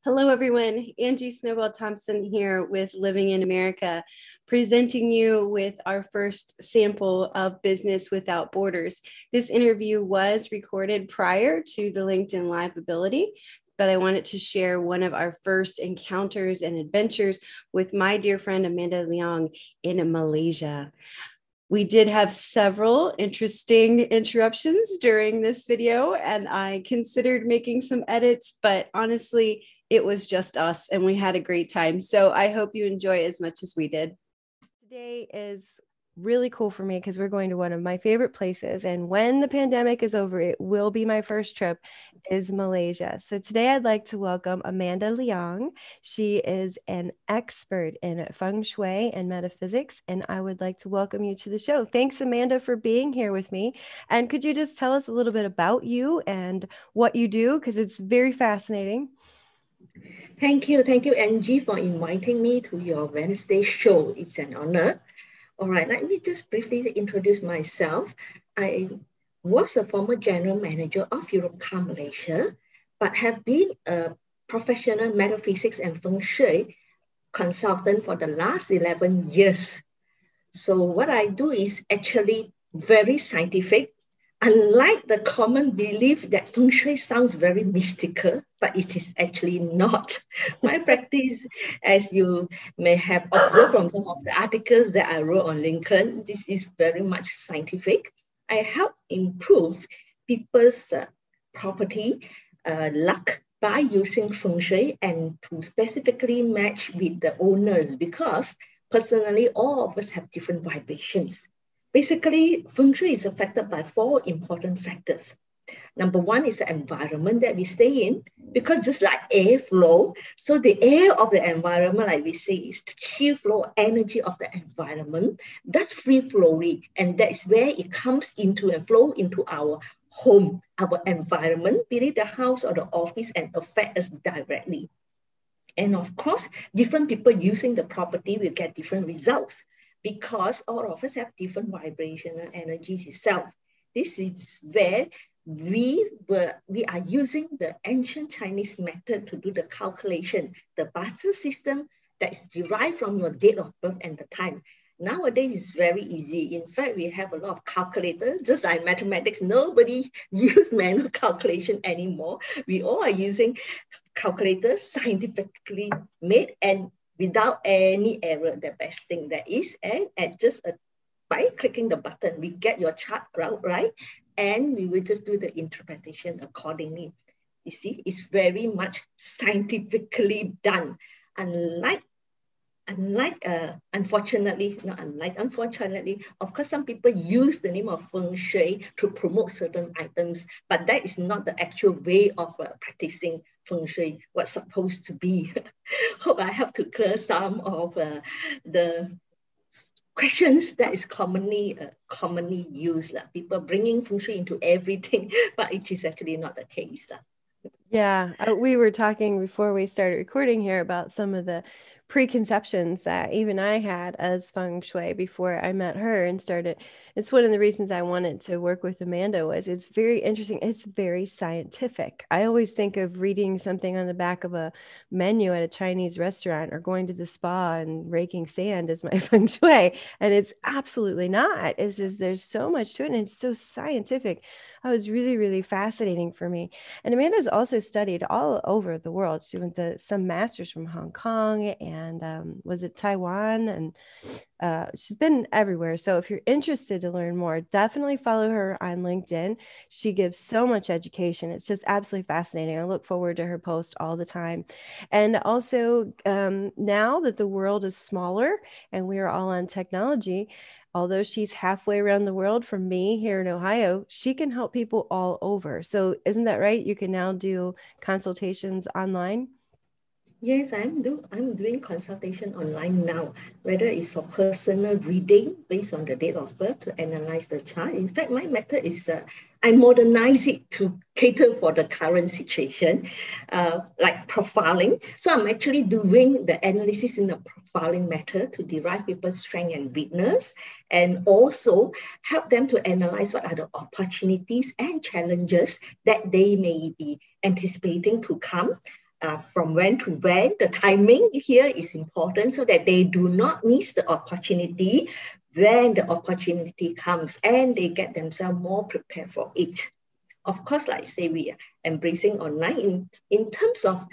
Hello, everyone. Angie Snowball Thompson here with Living in America, presenting you with our first sample of Business Without Borders. This interview was recorded prior to the LinkedIn Live ability, but I wanted to share one of our first encounters and adventures with my dear friend Amanda Leong in Malaysia. We did have several interesting interruptions during this video, and I considered making some edits, but honestly, it was just us and we had a great time. So I hope you enjoy as much as we did. Today is really cool for me because we're going to one of my favorite places. And when the pandemic is over, it will be my first trip, is Malaysia. So today I'd like to welcome Amanda Leong. She is an expert in feng shui and metaphysics. And I would like to welcome you to the show. Thanks, Amanda, for being here with me. And could you just tell us a little bit about you and what you do? Because it's very fascinating. Thank you, Angie, for inviting me to your Wednesday show. It's an honor. All right, let me just briefly introduce myself. I was a former general manager of Europcar Malaysia, but have been a professional metaphysics and feng shui consultant for the last 11 years. So what I do is actually very scientific. Unlike the common belief that feng shui sounds very mystical, but it is actually not. My practice, as you may have observed from some of the articles that I wrote on LinkedIn, this is very much scientific. I help improve people's property, luck, by using feng shui and to specifically match with the owners, because personally, all of us have different vibrations. Basically, feng shui is affected by 4 important factors. Number 1 is the environment that we stay in, because just like air flow, so the air of the environment, like we say, is the chi flow energy of the environment. That's free flowing, and that's where it comes into and flow into our home, our environment, be it the house or the office, and affect us directly. And of course, different people using the property will get different results, because all of us have different vibrational energies itself. This is where we are using the ancient Chinese method to do the calculation, the barter system that is derived from your date of birth and the time. Nowadays, it's very easy. In fact, we have a lot of calculators, just like mathematics. Nobody uses manual calculation anymore. We all are using calculators, scientifically made and without any error. The best thing that is, and at just by clicking the button, we get your chart right, and we will just do the interpretation accordingly. You see, it's very much scientifically done. Unfortunately, of course, some people use the name of feng shui to promote certain items, but that is not the actual way of practicing feng shui, what's supposed to be. Hope I have to clear some of the questions that is commonly used. People bringing feng shui into everything, but it is actually not the case. Yeah, we were talking before we started recording here about some of the preconceptions that even I had as feng shui before I met her and started. It's one of the reasons I wanted to work with Amanda was it's very interesting. It's very scientific. I always think of reading something on the back of a menu at a Chinese restaurant or going to the spa and raking sand as my feng shui. And it's absolutely not. It's just there's so much to it and it's so scientific. It was really, really fascinating for me. And Amanda's also studied all over the world. She went to some masters from Hong Kong and was it Taiwan? And she's been everywhere. So if you're interested to learn more, definitely follow her on LinkedIn. She gives so much education. It's just absolutely fascinating. I look forward to her posts all the time. And also now that the world is smaller and we are all on technology, although she's halfway around the world from me here in Ohio, she can help people all over. So isn't that right? You can now do consultations online? Yes, I'm doing consultation online now, whether it's for personal reading based on the date of birth to analyze the chart. In fact, my method is I modernize it to cater for the current situation, like profiling. So I'm actually doing the analysis in the profiling method to derive people's strength and weakness, and also help them to analyze what are the opportunities and challenges that they may be anticipating to come. from when to when. The timing here is important so that they do not miss the opportunity when the opportunity comes and they get themselves more prepared for it. Of course, like I say, we are embracing online in terms of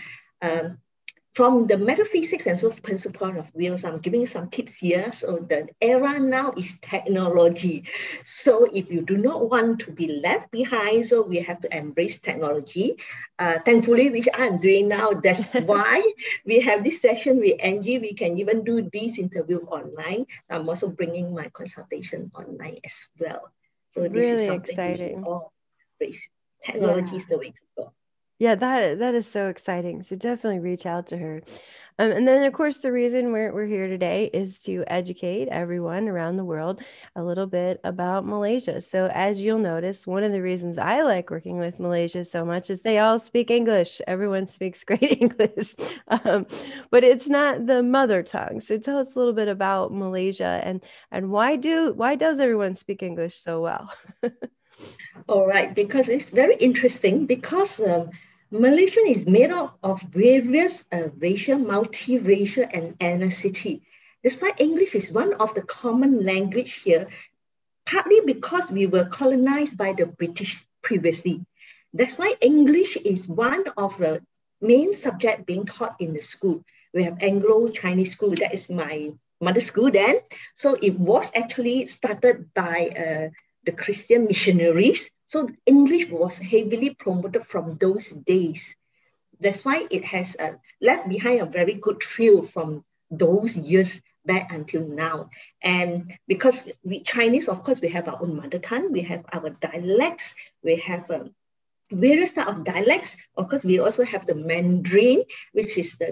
from the metaphysics and so principle of wheels. I'm giving you some tips here. So the era now is technology. So if you do not want to be left behind, so we have to embrace technology. Thankfully, which I'm doing now, that's why we have this session with Angie. We can even do this interview online. So I'm also bringing my consultation online as well. So this is Really something we should exciting. all embrace. Technology Yeah. is the way to go. Yeah, that is so exciting. So definitely reach out to her. And then, of course, the reason we're here today is to educate everyone around the world a little bit about Malaysia. So, as you'll notice, one of the reasons I like working with Malaysia so much is they all speak English. Everyone speaks great English, but it's not the mother tongue. So, tell us a little bit about Malaysia and why does everyone speak English so well? All right, because it's very interesting because Malaysian is made up of various racial, multiracial, and ethnicity. That's why English is one of the common language here, partly because we were colonized by the British previously. That's why English is one of the main subject being taught in the school. We have Anglo-Chinese school, that is my mother school then. So it was actually started by the Christian missionaries. So English was heavily promoted from those days. That's why it has left behind a very good trail from those years back until now. And because we Chinese, of course, we have our own mother tongue, we have our dialects, we have various type of dialects. Of course, we also have the Mandarin, which is the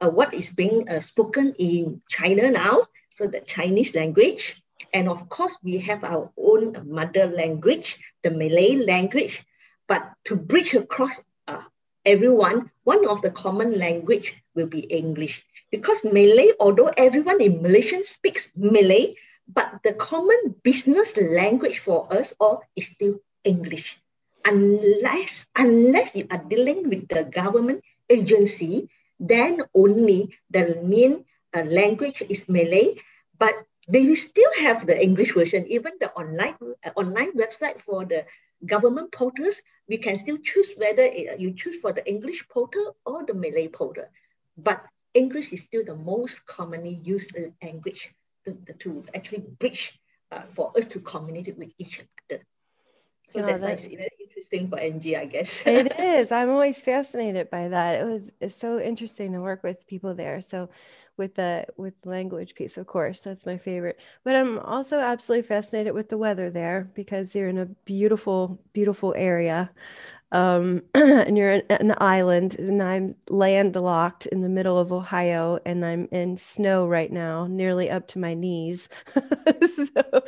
what is being spoken in China now. So the Chinese language. And of course, we have our own mother language, the Malay language. But to bridge across everyone, one of the common language will be English. Because Malay, although everyone in Malaysia speaks Malay, but the common business language for us all is still English. Unless you are dealing with the government agency, then only the main language is Malay, but they will still have the English version. Even the online website for the government portals, we can still choose whether you choose for the English portal or the Malay portal. But English is still the most commonly used language to actually bridge for us to communicate with each other. So Oh, that's why it's very interesting for NG, I guess. it is. I'm always fascinated by that. It's so interesting to work with people there. So with the language piece, of course, that's my favorite. But I'm also absolutely fascinated with the weather there because you're in a beautiful, beautiful area. And you're an island, and I'm landlocked in the middle of Ohio, and I'm in snow right now, nearly up to my knees. So,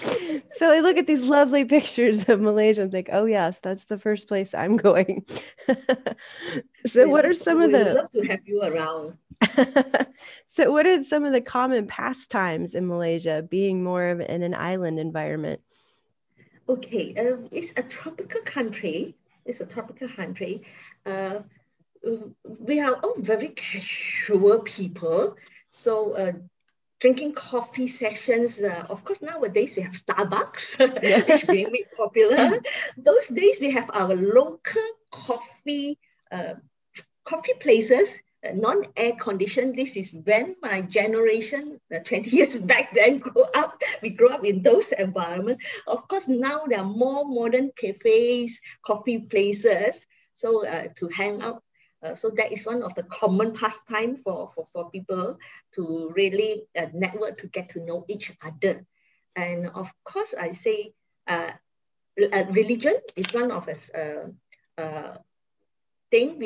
so I look at these lovely pictures of Malaysia and think, oh yes, that's the first place I'm going. So what are some of We the love to have you around. so what are some of the common pastimes in Malaysia, being more of in an island environment? Okay, it's a tropical country. It's a tropical country. Uh, we are all very casual people. So drinking coffee sessions. Of course, nowadays we have Starbucks, Yeah. which being made popular. Those days we have our local uh, coffee places, non-air conditioned. This is when my generation, 20 years back then, grew up. We grew up in those environments. Of course, now there are more modern cafes, coffee places, so to hang out. So that is one of the common pastime for people to really network, to get to know each other. And of course, I say religion is one of us. Thing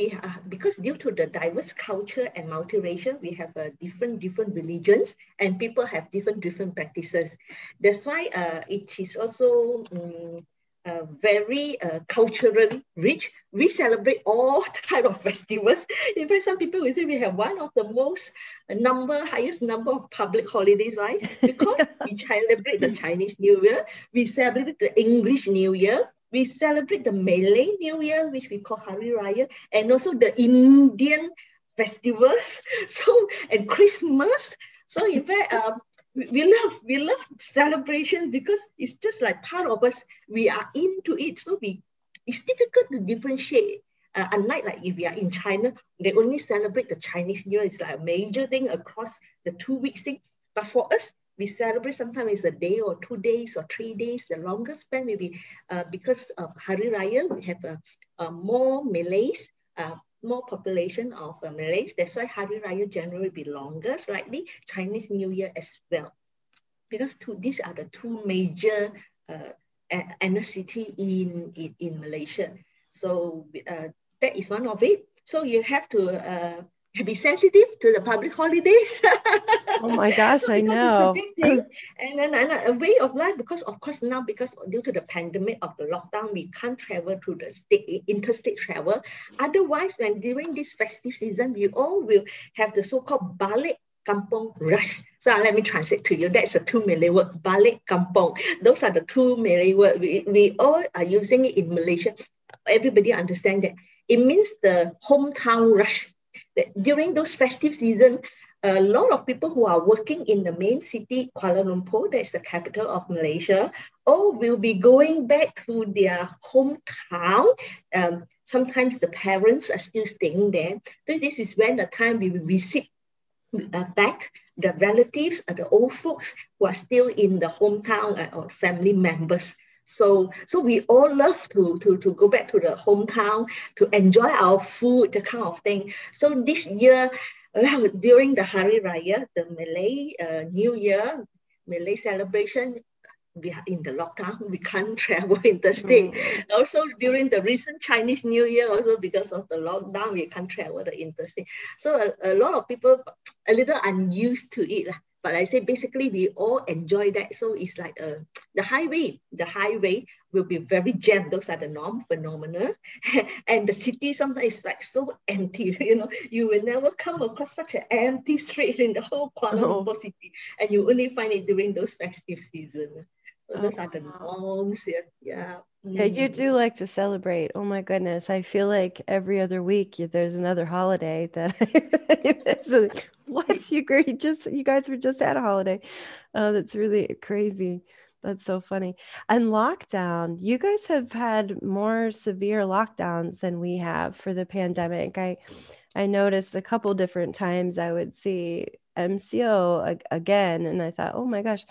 because due to the diverse culture and multiracial, we have different religions and people have different practices. That's why it is also very culturally rich. We celebrate all type of festivals. In fact, some people will say we have one of the most highest number of public holidays, right? Because we celebrate the Chinese New Year, we celebrate the English New Year, we celebrate the Malay New Year, which we call Hari Raya, and also the Indian festivals, so and Christmas. So in fact, we love celebration because it's just like part of us. We are into it, so it's difficult to differentiate. Unlike like if you are in China, they only celebrate the Chinese New Year. It's like a major thing across the 2 weeks thing. But for us, we celebrate sometimes it's a day or 2 days or 3 days. The longest span maybe because of Hari Raya, we have more Malays, more population of Malays. That's why Hari Raya generally be longer, slightly. Chinese New Year as well. Because these are the two major annual city in Malaysia. So that is one of it. So you have to be sensitive to the public holidays. Oh my gosh, So I because it's a know. big thing, and then a way of life, because of course now, because due to the pandemic of the lockdown, we can't travel to the interstate travel. Otherwise, when during this festive season, we all will have the so-called balik kampung rush. So let me translate to you. That's a two Malay word, balik kampung. Those are the two Malay words. We all are using it in Malaysia. Everybody understand that. It means the hometown rush. During those festive season, a lot of people who are working in the main city, Kuala Lumpur, that's the capital of Malaysia, all will be going back to their hometown. Sometimes the parents are still staying there. So this is when the time we will visit back the relatives, the old folks who are still in the hometown or family members. So we all love to go back to the hometown to enjoy our food, the kind of thing. So this year, during the Hari Raya, the Malay New Year, Malay celebration, we are in the lockdown, we can't travel interstate. Also during the recent Chinese New Year, also because of the lockdown, we can't travel the interstate. So a lot of people a little unused to it. But I say basically we all enjoy that. So it's like the highway will be very jammed. Those are the norm phenomena. And the city sometimes is like so empty. You will never come across such an empty street in the whole Kuala Lumpur city. And you only find it during those festive seasons. So those are the norms here. Yeah. Yeah, you do like to celebrate. Oh my goodness. I feel like every other week there's another holiday that what you guys were just at a holiday. Oh, that's really crazy. That's so funny. And lockdown, you guys have had more severe lockdowns than we have for the pandemic. I noticed a couple different times I would see MCO again, and I thought, oh my gosh.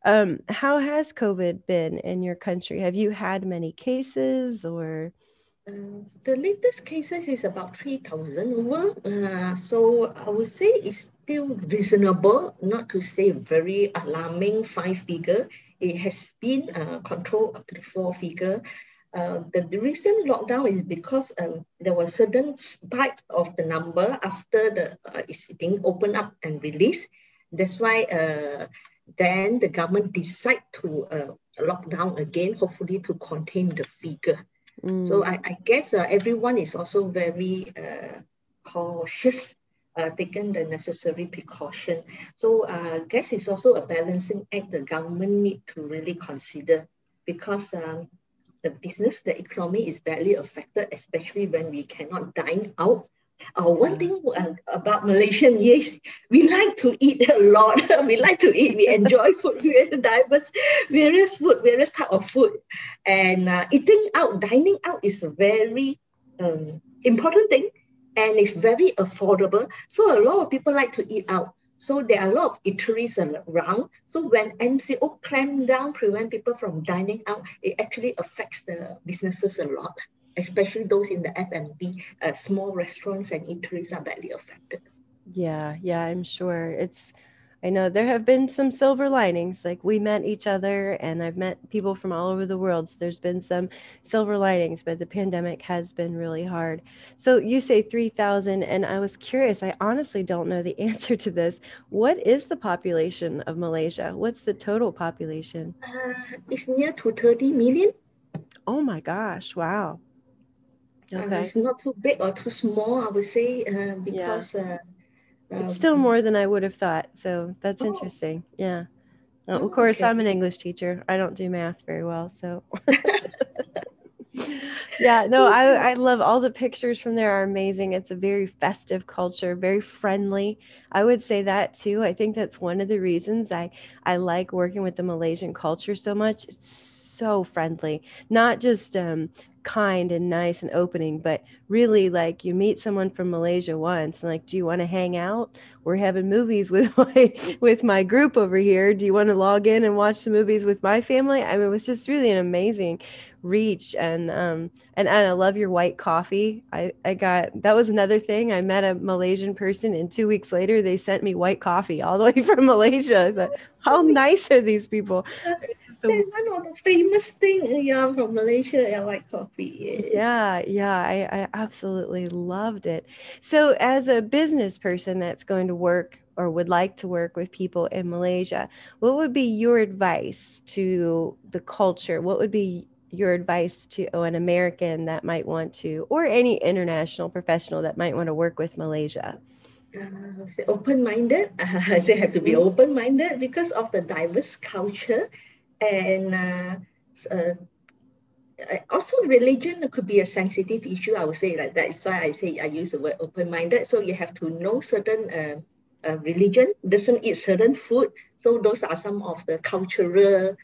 How has COVID been in your country? Have you had many cases or? The latest cases is about 3,000 over. So I would say it's still reasonable, not to say very alarming 5 figure. It has been controlled up to the 4 figure. The recent lockdown is because there was certain spike of the number after it's being opened up and released. That's why then the government decide to lock down again, hopefully to contain the figure. So I guess everyone is also very cautious, taking the necessary precaution. So I guess it's also a balancing act the government need to really consider, because the business, the economy is badly affected, especially when we cannot dine out. One thing about Malaysian, yes, we like to eat a lot. We like to eat. We enjoy food. We have various food, various type of food, and eating out, dining out is a very important thing, and it's very affordable. So a lot of people like to eat out. So there are a lot of eateries around. So when MCO clamp down, prevent people from dining out, it actually affects the businesses a lot, especially those in the F&B. Small restaurants and eateries are badly affected. Yeah, I'm sure. I know there have been some silver linings. Like we met each other and I've met people from all over the world. So there's been some silver linings, but the pandemic has been really hard. So you say 3,000, and I was curious. I honestly don't know the answer to this. What is the population of Malaysia? What's the total population? It's near to 30 million. Oh my gosh. Wow. Okay. It's not too big or too small, I would say, Yeah. because It's still more than I would have thought. So that's oh, interesting. Yeah. Of oh, course, okay. I'm an English teacher. I don't do math very well, so Yeah, no, I love all the pictures from there are amazing. It's a very festive culture, very friendly. I would say that too. I think that's one of the reasons I like working with the Malaysian culture so much. It's so friendly, not just kind and nice and opening, but really like you meet someone from Malaysia once and like, do you want to hang out? We're having movies with my group over here. Do you want to log in and watch the movies with my family? I mean, it was just really an amazing reach and I love your white coffee. I got that was another thing. I met a Malaysian person and 2 weeks later they sent me white coffee all the way from Malaysia. I thought, how nice are these people? So That's one of the famous thing, yeah, from Malaysia, yeah, white coffee, yes. yeah, I absolutely loved it. So as a business person that's going to work or would like to work with people in Malaysia, what would be your advice to the culture? What would be your advice to an American that might want to, or any international professional that might want to work with Malaysia? Say open-minded. I say have to be Mhm. open-minded because of the diverse culture, and also religion could be a sensitive issue. I would say like that. That's why I say I use the word open-minded. So you have to know certain religion doesn't eat certain food. So those are some of the cultural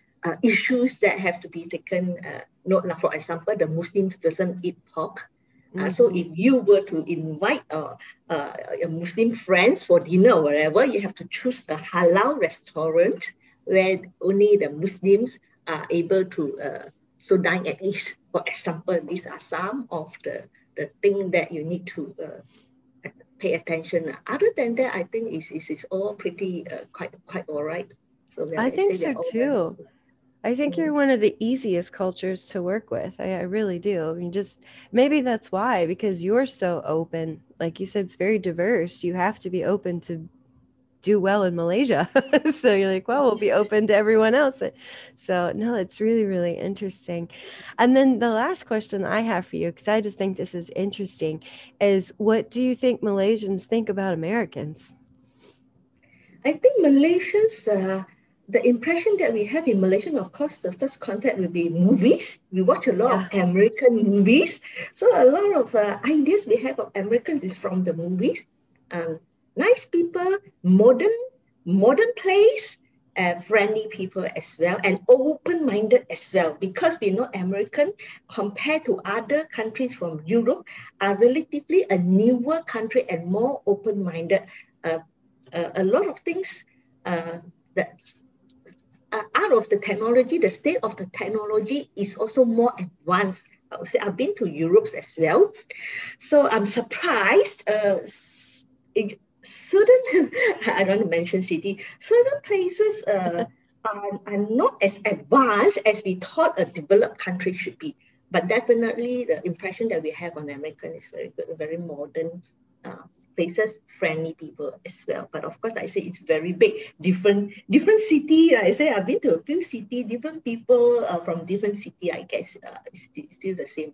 issues that have to be taken note. Now, for example, the Muslims doesn't eat pork. So Mhm. if you were to invite your Muslim friends for dinner or whatever, you have to choose a halal restaurant where only the Muslims are able to so dine at ease. For example, these are some of the things that you need to pay attention. Other than that, I think it's all pretty quite all right. So that I I think say so they're all very too. good. I think you're Mm. one of the easiest cultures to work with. I really do. I mean, just maybe that's why, because you're so open. Like you said, it's very diverse. You have to be open to do well in Malaysia. So you're like, well, we'll be Yes. open to everyone else. So, no, it's really, really interesting. And then the last question I have for you, because I just think this is interesting, is what do you think Malaysians think about Americans? I think Malaysians, the impression that we have in Malaysia, of course, the first contact will be movies. We watch a lot of Yeah. American movies. So a lot of ideas we have of Americans is from the movies. Um, Nice people, modern place, friendly people as well, and open-minded as well. Because we know American compared to other countries from Europe are relatively a newer country and more open-minded. Uh, a lot of things that out of the technology, the state of the technology is also more advanced. I would say I've been to Europe as well, so I'm surprised. Certain, I don't mention city, certain places are not as advanced as we thought a developed country should be. But definitely the impression that we have on American is very good, very modern uh, places, friendly people as well. But of course, I say it's very big, different city. I say I've been to a few city, different people from different city. I guess it's still the same.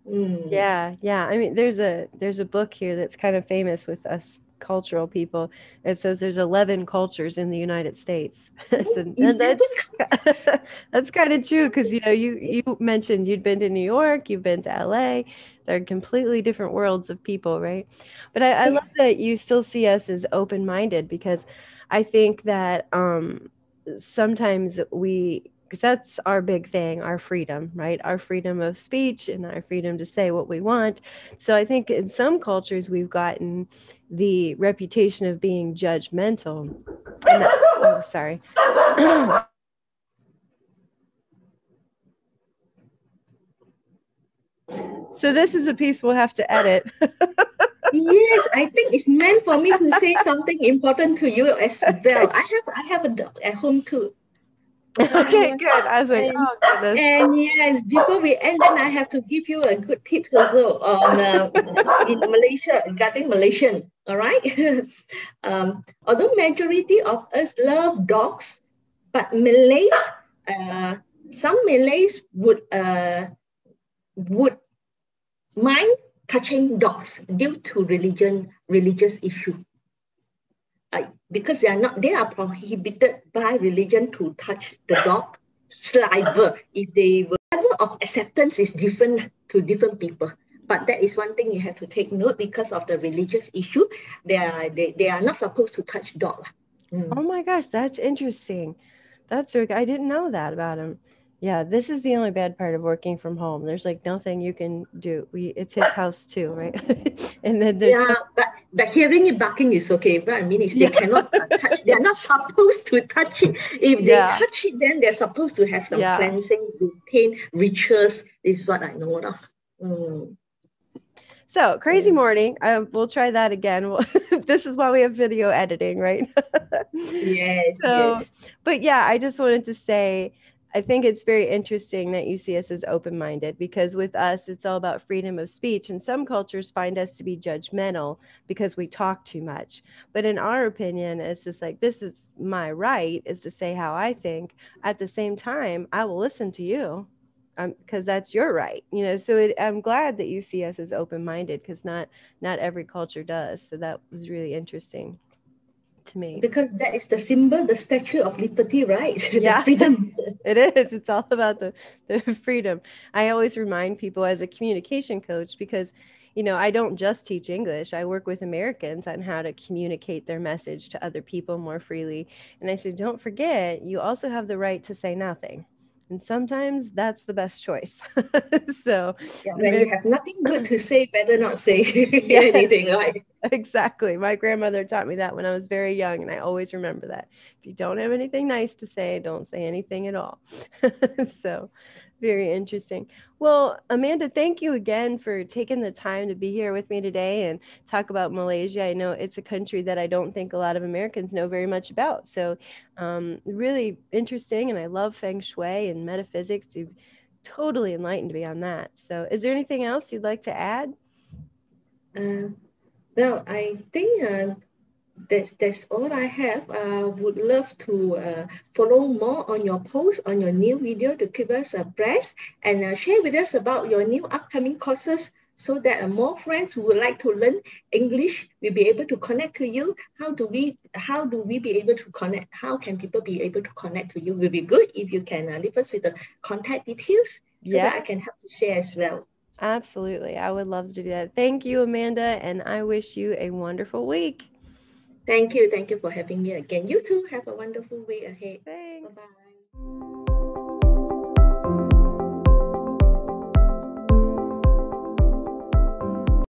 Mm. Yeah, yeah. I mean, there's a book here that's kind of famous with us cultural people. It says there's 11 cultures in the United States. So, and 11 countries. that's kind of true because you mentioned you'd been to New York, you've been to LA. They're completely different worlds of people, right? But I love Yes. that you still see us as open-minded because I think that sometimes we because that's our big thing, our freedom, right? Our freedom of speech and our freedom to say what we want. So I think in some cultures we've gotten the reputation of being judgmental. Oh, sorry. So this is a piece we'll have to edit. Yes, I think it's meant for me to say something important to you as well. Okay. I have a dog at home too. Okay, Uh, good. I was like, and oh goodness. and yes, before we end, then I have to give you a good tips also on in Malaysia regarding Malaysian. All right. Although majority of us love dogs, but Malays, uh, some Malays would mind touching dogs due to religious issue. Because they are prohibited by religion to touch the dog saliva if they were of acceptance is different to different people. But that is one thing you have to take note because of the religious issue. They are not supposed to touch dog. Oh my gosh, that's interesting. That's I didn't know that about him. Yeah, this is the only bad part of working from home. There's like nothing you can do. It's his house too, right? And then there's Yeah, but hearing it barking is okay. What I mean is they yeah, cannot touch. They are not supposed to touch it. If they yeah, touch it, then they're supposed to have some yeah. cleansing routine rituals. This is what I know of. Mm, So crazy yeah. morning. We'll try that again. This is why we have video editing, right? Yes, So, yes. but yeah, I just wanted to say, I think it's very interesting that you see us as open minded because with us, it's all about freedom of speech. And some cultures find us to be judgmental because we talk too much. But in our opinion, it's just like, this is my right, is to say how I think. At the same time, I will listen to you because that's your right, so I'm glad that you see us as open-minded because not every culture does, so that was really interesting to me. Because that is the symbol, the Statue of Liberty, right? The Yeah. freedom. It is. It's all about the freedom. I always remind people as a communication coach because, I don't just teach English. I work with Americans on how to communicate their message to other people more freely. And I said, don't forget, you also have the right to say nothing. And sometimes that's the best choice. So, Yeah, when you Amer- have nothing good to say, better not say yes, anything, right? exactly. My grandmother taught me that when I was very young, and I always remember that. If you don't have anything nice to say, don't say anything at all. So, very interesting. Well, Amanda, thank you again for taking the time to be here with me today and talk about Malaysia. I know it's a country that I don't think a lot of Americans know very much about. So, really interesting, and I love feng shui and metaphysics. You've totally enlightened me on that. So, is there anything else you'd like to add? Uh, well, I think that's all I have. Would love to follow more on your post on your new video to keep us abreast and share with us about your new upcoming courses so that more friends who would like to learn English will be able to connect to you. How do we be able to connect? How can people be able to connect to you? Will be good if you can leave us with the contact details so that I Yeah. can help to share as well. Absolutely. I would love to do that. Thank you, Amanda, and I wish you a wonderful week. Thank you. Thank you for having me again. You too have a wonderful week ahead. Bye Thanks. bye.